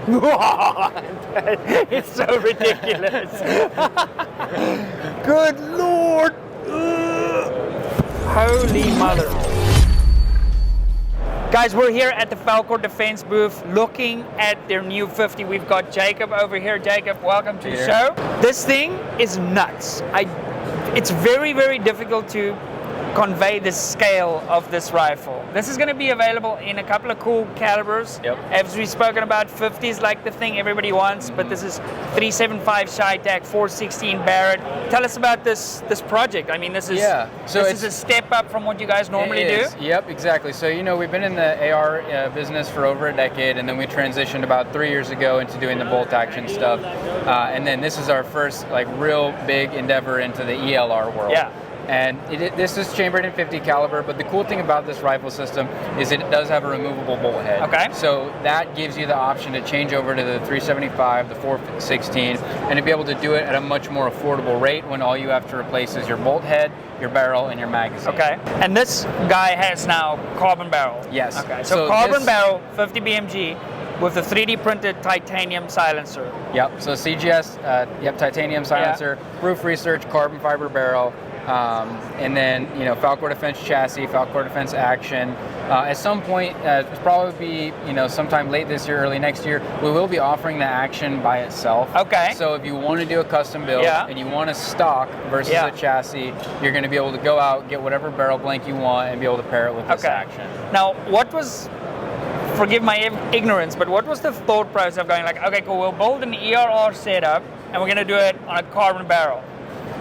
It's so ridiculous. Good Lord. Holy mother. Guys, we're here at the Falkor Defense booth looking at their new 50. We've got Jacob over here. Jacob, welcome to the show. This thing is nuts. It's very, very difficult to convey the scale of this rifle. This is going to be available in a couple of cool calibers. Yep. As we've spoken about, 50 is like the thing everybody wants, but this is 375 Chi-Tac, 416 Barrett. Tell us about this project. I mean, this is this is a step up from what you guys normally do. Yep, exactly. So, you know, we've been in the AR business for over a decade, and then we transitioned about 3 years ago into doing the bolt action stuff. And then this is our first like real big endeavor into the ELR world. Yeah. And this is chambered in 50 caliber, but the cool thing about this rifle system is it does have a removable bolt head. Okay. So that gives you the option to change over to the 375, the 416, and to be able to do it at a much more affordable rate when all you have to replace is your bolt head, your barrel, and your magazine. Okay. And this guy has now carbon barrel. Yes. Okay. So carbon barrel, 50 BMG, with a 3D printed titanium silencer. Yep. So CGS, titanium silencer, proof research, carbon fiber barrel. And then, you know, Falkor Defense chassis, Falkor Defense action. At some point, it's probably sometime late this year, early next year, we will be offering the action by itself. Okay. So if you want to do a custom build and you want a stock versus a chassis, you're going to be able to go out, get whatever barrel blank you want, and be able to pair it with this action. Now, forgive my ignorance, but what was the thought process of going like, okay, cool, we'll build an ELR setup, and we're going to do it on a carbon barrel?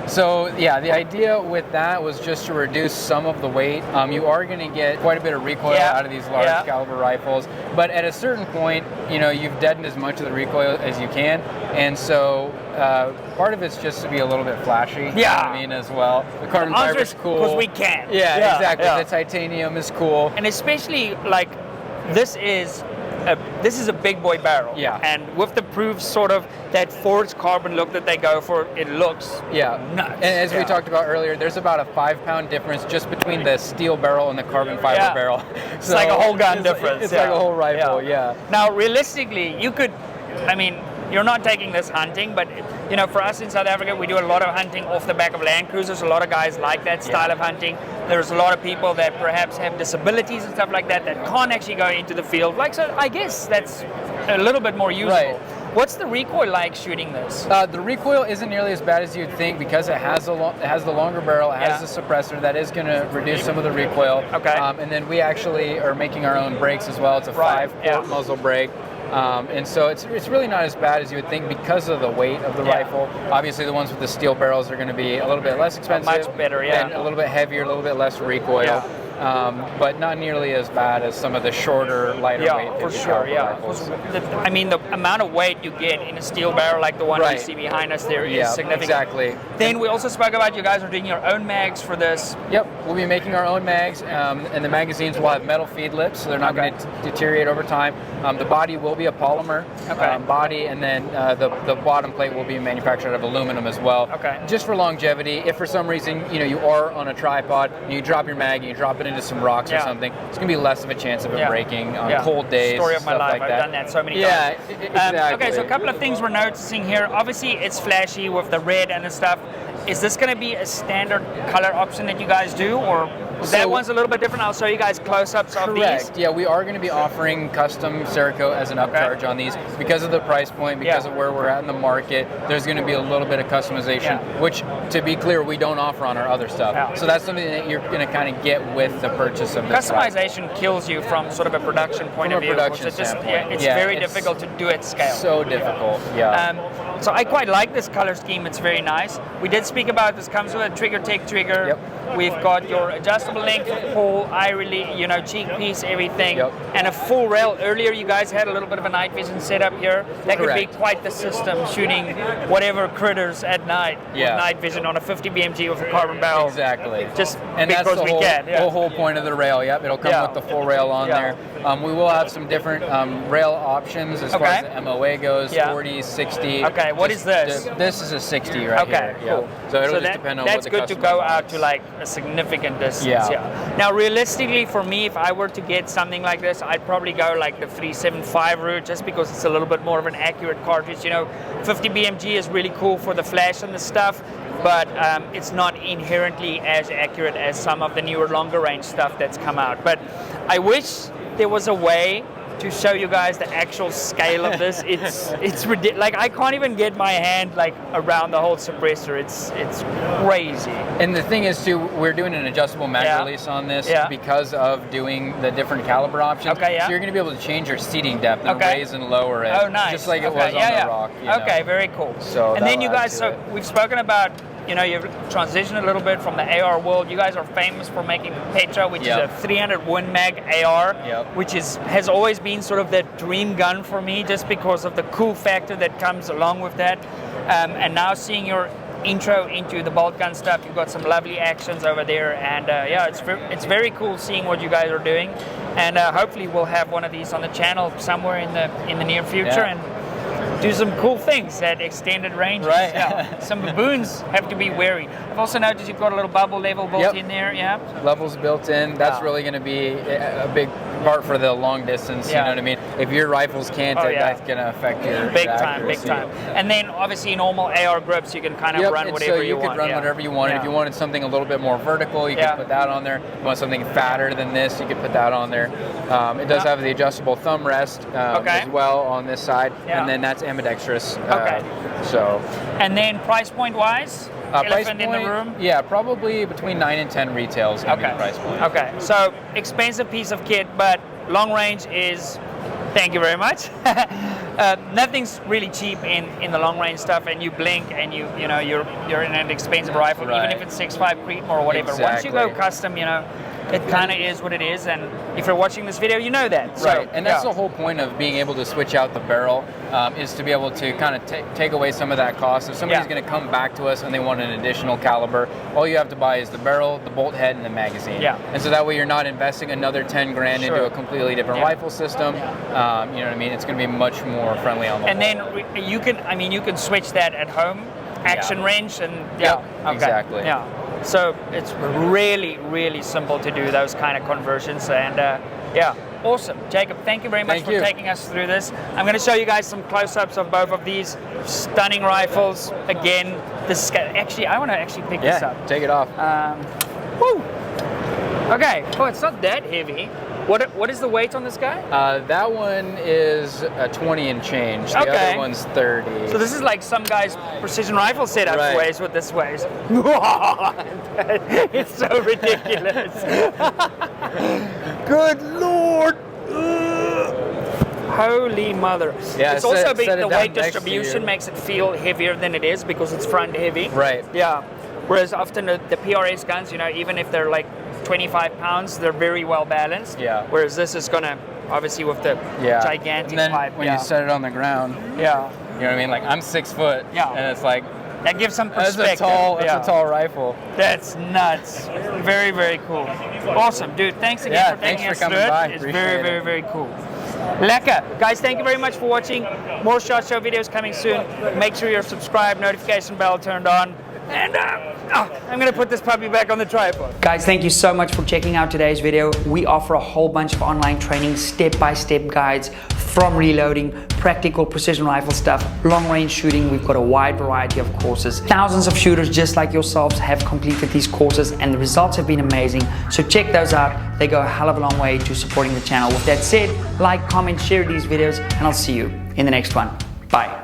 So yeah, the idea with that was just to reduce some of the weight. You are going to get quite a bit of recoil out of these large caliber rifles, but at a certain point, you know, you've deadened as much of the recoil as you can, and so part of it's just to be a little bit flashy. I mean, as well. The carbon fiber is cool because we can. Yeah, exactly. The titanium is cool, and especially like this is a big boy barrel. Yeah. And with the proof sort of that forged carbon look that they go for, it looks nuts. And as we talked about earlier, there's about a 5-pound difference just between the steel barrel and the carbon fiber barrel. It's like a whole gun difference. It's like a whole rifle, Now, realistically, you're not taking this hunting, but you know, for us in South Africa, we do a lot of hunting off the back of Land Cruisers. A lot of guys like that style of hunting. There's a lot of people that perhaps have disabilities and stuff like that can't actually go into the field. So I guess that's a little bit more useful. Right. What's the recoil like shooting this? The recoil isn't nearly as bad as you'd think because it has the longer barrel, it has the suppressor that is going to reduce some of the recoil. Okay. And then we actually are making our own brakes as well. It's a 5-quart muzzle brake. And so it's really not as bad as you would think because of the weight of the rifle. Obviously, the ones with the steel barrels are going to be a little bit less expensive. Much better, and a little bit heavier, a little bit less recoil. But not nearly as bad as some of the shorter, lighter weight. For sure, rifles. I mean, the amount of weight you get in a steel barrel like the one we see behind us there is significant. Exactly. Then we also spoke about you guys are doing your own mags for this. Yep, we'll be making our own mags, and the magazines will have metal feed lips, so they're not going to deteriorate over time. The body will be a polymer body, and then the bottom plate will be manufactured out of aluminum as well. Just for longevity. If for some reason you are on a tripod, and you drop your mag and you drop it into some rocks or something, it's going to be less of a chance of it breaking on cold days. Story of my life. Like I've done that so many times. Exactly. Okay, so a couple of things we're noticing here. Obviously, it's flashy with the red and the stuff. Is this going to be a standard color option that you guys do, or that one's a little bit different? I'll show you guys close-ups of these. Yeah, we are going to be offering custom Cerakote as an upcharge on these because of the price point, because of where we're at in the market. There's going to be a little bit of customization, which, to be clear, we don't offer on our other stuff. So that's something that you're going to kind of get with the purchase of this. Customization kills you from sort of a production point of view. It's very difficult to do at scale. So difficult. So I quite like this color scheme. It's very nice. We did speak about this. Comes with a Trigger Tech trigger. We've got your adjustable length of pull, eye relief, cheek piece, everything, and a full rail. Earlier, you guys had a little bit of a night vision setup here. That could be quite the system, shooting whatever critters at night with night vision on a 50 BMG with a carbon barrel. Exactly. Just and because that's the we can. The whole point of the rail. It'll come with the full rail on there. We will have some different rail options as far as the MOA goes, 40, 60. Okay, what is this? This is a 60 right here. Okay, cool. So it'll just depend on what the customer That's good to go wants. out to like a significant distance. Yeah. Now, realistically, for me, if I were to get something like this, I'd probably go like the 375 route, just because it's a little bit more of an accurate cartridge. You know, 50 BMG is really cool for the flash and the stuff, but it's not inherently as accurate as some of the newer longer range stuff that's come out. But I wish there was a way to show you guys the actual scale of this. It's ridiculous. Like, I can't even get my hand like around the whole suppressor. It's crazy. And the thing is too, we're doing an adjustable mag release on this because of doing the different caliber options. So you're going to be able to change your seating depth and raise and lower it. Oh, nice. Just like it was on the Rock. You know? Okay, very cool. So and then you guys, so we've spoken about, you know, you've transitioned a little bit from the AR world. You guys are famous for making Petra, which is a 300 Win Mag AR, which has always been sort of the dream gun for me, just because of the cool factor that comes along with that. And now seeing your intro into the bolt gun stuff, you've got some lovely actions over there, and it's very cool seeing what you guys are doing. And hopefully we'll have one of these on the channel somewhere in the near future, and do some cool things at extended ranges. Right. Some baboons have to be wary. I've also noticed you've got a little bubble level built in there. Levels built in. That's really going to be a big part for the long distance. You know what I mean? If your rifles can't, that's going to affect your big time. accuracy. And then obviously normal AR grips, you can kind of run whatever you want. So you could run whatever you want. If you wanted something a little bit more vertical, you could put that on there. If you want something fatter than this, you could put that on there. It does have the adjustable thumb rest as well on this side, and then that's ambidextrous. So. And then price point wise? Elephant in the room? Yeah, probably between 9 and 10 retails going to be the price point. Okay, so expensive piece of kit, but long range is, thank you very much. Nothing's really cheap in the long range stuff, and you blink and you're in an expensive rifle, even if it's 6.5 Creedmoor or whatever. Exactly. Once you go custom, it kind of is what it is, and if you're watching this video, you know that. So, and that's the whole point of being able to switch out the barrel, is to be able to kind of take away some of that cost. If somebody's going to come back to us and they want an additional caliber, all you have to buy is the barrel, the bolt head, and the magazine. And so that way you're not investing another 10 grand into a completely different rifle system. You know what I mean? It's going to be much more friendly on the And then you can switch that at home, action range, and exactly. So it's really, really simple to do those kind of conversions, and awesome. Jacob, thank you very much for taking us through this. I'm going to show you guys some close-ups of both of these stunning rifles. Again, actually, I want to actually pick this up. Take it off. Woo! Okay. Oh, it's not that heavy. What is the weight on this guy? That one is a 20 and change. The other one's 30. So this is like some guy's precision rifle setup weighs what this weighs. It's so ridiculous. Good Lord. Holy mother. Yeah, it's also the weight distribution makes it feel heavier than it is because it's front heavy. Right. Yeah. Whereas often the PRS guns, even if they're like 25 pounds, they're very well balanced. Yeah. Whereas this is gonna, obviously with the gigantic and then pipe. when you set it on the ground, you know what I mean? Like, I'm 6 foot. And it's like, that gives some perspective. That's a tall rifle. That's nuts. Very, very cool. Awesome, dude. Thanks again for taking us through it. It's very, very, very cool. Lekker. Guys, thank you very much for watching. More SHOT Show videos coming soon. Make sure you're subscribed, notification bell turned on. And I'm going to put this puppy back on the tripod. Guys, thank you so much for checking out today's video. We offer a whole bunch of online training, step-by-step guides, from reloading, practical precision rifle stuff, long-range shooting. We've got a wide variety of courses. Thousands of shooters just like yourselves have completed these courses, and the results have been amazing. So check those out. They go a hell of a long way to supporting the channel. With that said, like, comment, share these videos, and I'll see you in the next one. Bye.